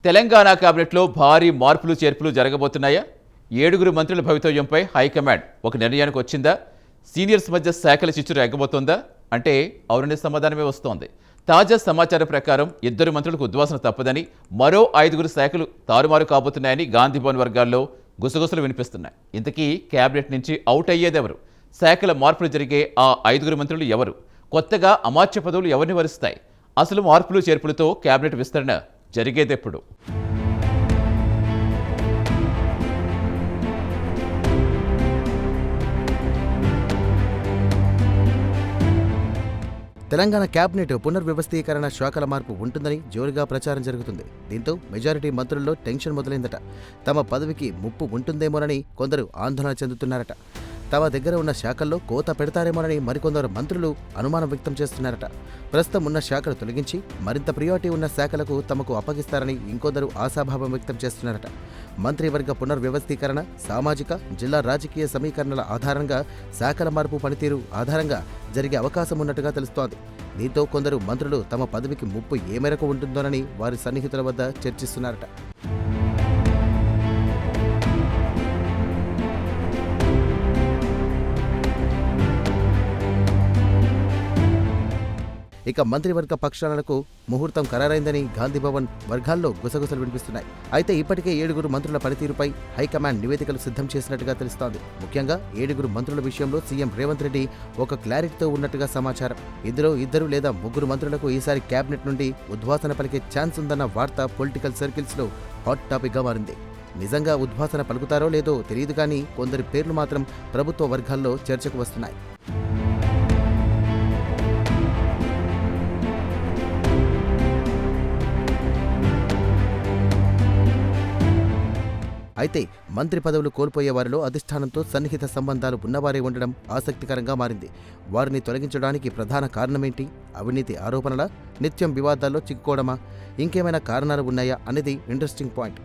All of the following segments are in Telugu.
తెలంగాణ కేబినెట్లో భారీ మార్పులు చేర్పులు జరగబోతున్నాయా? 7 మంత్రుల భవితవ్యంపై హైకమాండ్ ఒక నిర్ణయానికి వచ్చిందా? సీనియర్స్ మధ్య శాఖల చిచ్చురు ఎగ్గబోతోందా అంటే అవుననే సమాధానమే వస్తోంది. తాజా సమాచారం ప్రకారం 2 మంత్రులకు ఉద్వాసన తప్పదని, మరో 5 శాఖలు తారుమారు కాబోతున్నాయని గాంధీభవన్ వర్గాల్లో గుసగుసలు వినిపిస్తున్నాయి. ఇంతకీ కేబినెట్ నుంచి అవుట్ అయ్యేదెవరు? శాఖల మార్పులు జరిగే ఆ 5 మంత్రులు ఎవరు? కొత్తగా అమాత్య పదవులు ఎవరిని వరిస్తాయి? అసలు మార్పులు చేర్పులతో కేబినెట్ విస్తరణ జరిగేదెప్పుడు? తెలంగాణ కేబినెట్ పునర్వ్యవస్థీకరణ శాఖల మార్పు ఉంటుందని జోరుగా ప్రచారం జరుగుతుంది. దీంతో మెజారిటీ మంత్రుల్లో టెన్షన్ మొదలైందట. తమ పదవికి ముప్పు ఉంటుందేమోనని కొందరు ఆందోళన చెందుతున్నారట. తమ దగ్గర ఉన్న శాఖల్లో కోత పెడతారేమోనని మరికొందరు మంత్రులు అనుమానం వ్యక్తం చేస్తున్నారట. ప్రస్తుతం ఉన్న శాఖలు తొలగించి మరింత ప్రియారిటీ ఉన్న శాఖలకు తమకు అప్పగిస్తారని ఇంకొందరు ఆశాభావం వ్యక్తం చేస్తున్నారట. మంత్రివర్గ పునర్వ్యవస్థీకరణ, సామాజిక, జిల్లా రాజకీయ సమీకరణల ఆధారంగా శాఖల మార్పు పనితీరు ఆధారంగా జరిగే అవకాశం ఉన్నట్టుగా తెలుస్తోంది. దీంతో కొందరు మంత్రులు తమ పదవికి ముప్పు ఏ మేరకు ఉంటుందోనని వారి సన్నిహితుల వద్ద చర్చిస్తున్నారట. ఇక మంత్రివర్గ పక్షాలకు ముహూర్తం ఖరారైందని గాంధీభవన్ వర్గాల్లో గుసగుసలు వినిపిస్తున్నాయి. అయితే ఇప్పటికే 7 మంత్రుల పనితీరుపై హైకమాండ్ నివేదికలు సిద్ధం చేసినట్టుగా తెలుస్తోంది. ముఖ్యంగా 7 మంత్రుల విషయంలో సీఎం రేవంత్ రెడ్డి ఒక క్లారిటీతో ఉన్నట్టుగా సమాచారం. ఇందులో 2 లేదా 3 మంత్రులకు ఈసారి కేబినెట్ నుండి ఉద్వాసన పలికే ఛాన్స్ ఉందన్న వార్త పొలిటికల్ సర్కిల్స్లో హాట్ టాపిక్గా మారింది. నిజంగా ఉద్వాసన పలుకుతారో లేదో తెలియదు కానీ కొందరి పేర్లు మాత్రం ప్రభుత్వ వర్గాల్లో చర్చకు వస్తున్నాయి. అయితే మంత్రి పదవులు కోల్పోయే వారిలో అధిష్టానంతో సన్నిహిత సంబంధాలు ఉన్నవారే ఉండడం ఆసక్తికరంగా మారింది. వారిని తొలగించడానికి ప్రధాన కారణమేంటి? అవినీతి ఆరోపణల, నిత్యం వివాదాల్లో చిక్కుకోవడమా, ఇంకేమైనా కారణాలు ఉన్నాయా అనేది ఇంట్రెస్టింగ్ పాయింట్.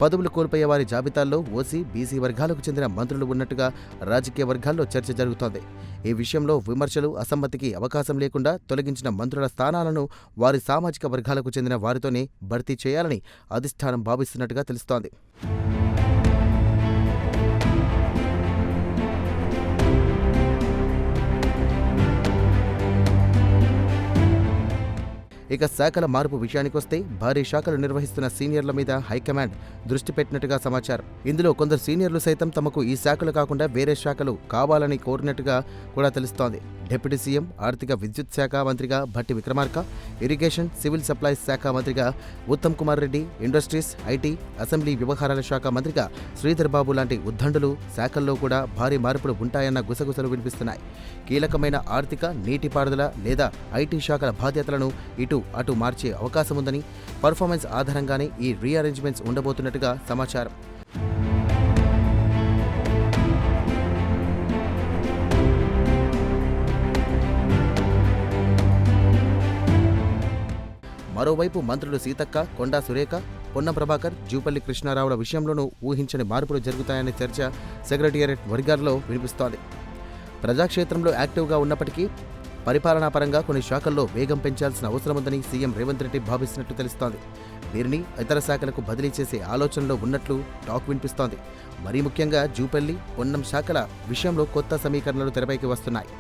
పదవులు కోల్పోయే వారి జాబితాల్లో ఓసీ, బీసీ వర్గాలకు చెందిన మంత్రులు ఉన్నట్టుగా రాజకీయ వర్గాల్లో చర్చ జరుగుతోంది. ఈ విషయంలో విమర్శలు, అసమ్మతికి అవకాశం లేకుండా తొలగించిన మంత్రుల స్థానాలను వారి సామాజిక వర్గాలకు చెందిన వారితోనే భర్తీ చేయాలని అధిష్టానం భావిస్తున్నట్టుగా తెలుస్తోంది. ఇక శాఖల మార్పు విషయానికొస్తే భారీ శాఖలు నిర్వహిస్తున్న సీనియర్ల మీద హైకమాండ్ దృష్టి పెట్టినట్టుగా సమాచారం. ఇందులో కొందరు సీనియర్లు సైతం తమకు ఈ శాఖలు కాకుండా వేరే శాఖలు కావాలని కోరినట్టుగా కూడా తెలుస్తోంది. డిప్యూటీ సీఎం ఆర్థిక విద్యుత్ శాఖ మంత్రిగా Bhatti Vikramarka, irrigation, civil supplies శాఖ మంత్రిగా Uttam Kumar Reddy, industries, IT, assembly వ్యవహారాల శాఖ మంత్రిగా శ్రీధర్ బాబు లాంటి ఉద్దండులు శాఖల్లో కూడా భారీ మార్పులు ఉంటాయన్న గుసగుసలు వినిపిస్తున్నాయి. కీలకమైన ఆర్థిక, నీటిపారుదల లేదా ఐటీ శాఖల బాధ్యతలను ఇటు అటు మార్చే అవకాశం ఉందని, పర్ఫార్మెన్స్ ఆధారంగానే ఈ రీఅరేంజ్మెంట్స్ ఉండబోతున్నట్టుగా సమాచారం. మరోవైపు మంత్రులు సీతక్క, కొండా సురేఖ, పొన్నం ప్రభాకర్, జూపల్లి కృష్ణారావుల విషయంలోనూ ఊహించని మార్పులు జరుగుతాయనే చర్చ సెక్రటేరియట్ వర్గాల్లో వినిపిస్తోంది. ప్రజాక్షేత్రంలో యాక్టివ్గా ఉన్నప్పటికీ పరిపాలనాపరంగా కొన్ని శాఖల్లో వేగం పెంచాల్సిన అవసరముందని సీఎం రేవంత్ రెడ్డి భావిస్తున్నట్టు తెలుస్తోంది. వీరిని ఇతర శాఖలకు బదిలీ చేసే ఆలోచనలో ఉన్నట్లు టాక్ వినిపిస్తోంది. మరీ ముఖ్యంగా జూపల్లి, పొన్నం శాఖల విషయంలో కొత్త సమీకరణలు తెరపైకి వస్తున్నాయి.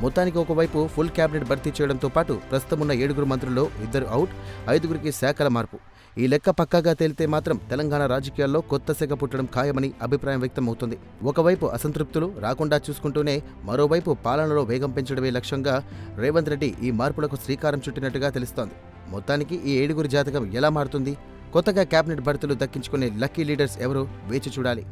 మొత్తానికి ఒకవైపు ఫుల్ క్యాబినెట్ భర్తీ చేయడంతో పాటు ప్రస్తుతం ఉన్న 7 మంత్రుల్లో 2 అవుట్, 5 శాఖల మార్పు. ఈ లెక్క పక్కాగా తేలితే మాత్రం తెలంగాణ రాజకీయాల్లో కొత్త సెగ పుట్టడం ఖాయమని అభిప్రాయం వ్యక్తం అవుతుంది. ఒకవైపు అసంతృప్తులు రాకుండా చూసుకుంటూనే మరోవైపు పాలనలో వేగం పెంచడమే లక్ష్యంగా రేవంత్ రెడ్డి ఈ మార్పులకు శ్రీకారం చుట్టినట్టుగా తెలుస్తోంది. మొత్తానికి ఈ 7 జాతకం ఎలా మారుతుంది? కొత్తగా కేబినెట్ భర్తీలు దక్కించుకునే లక్కీ లీడర్స్ ఎవరో వేచి చూడాలి.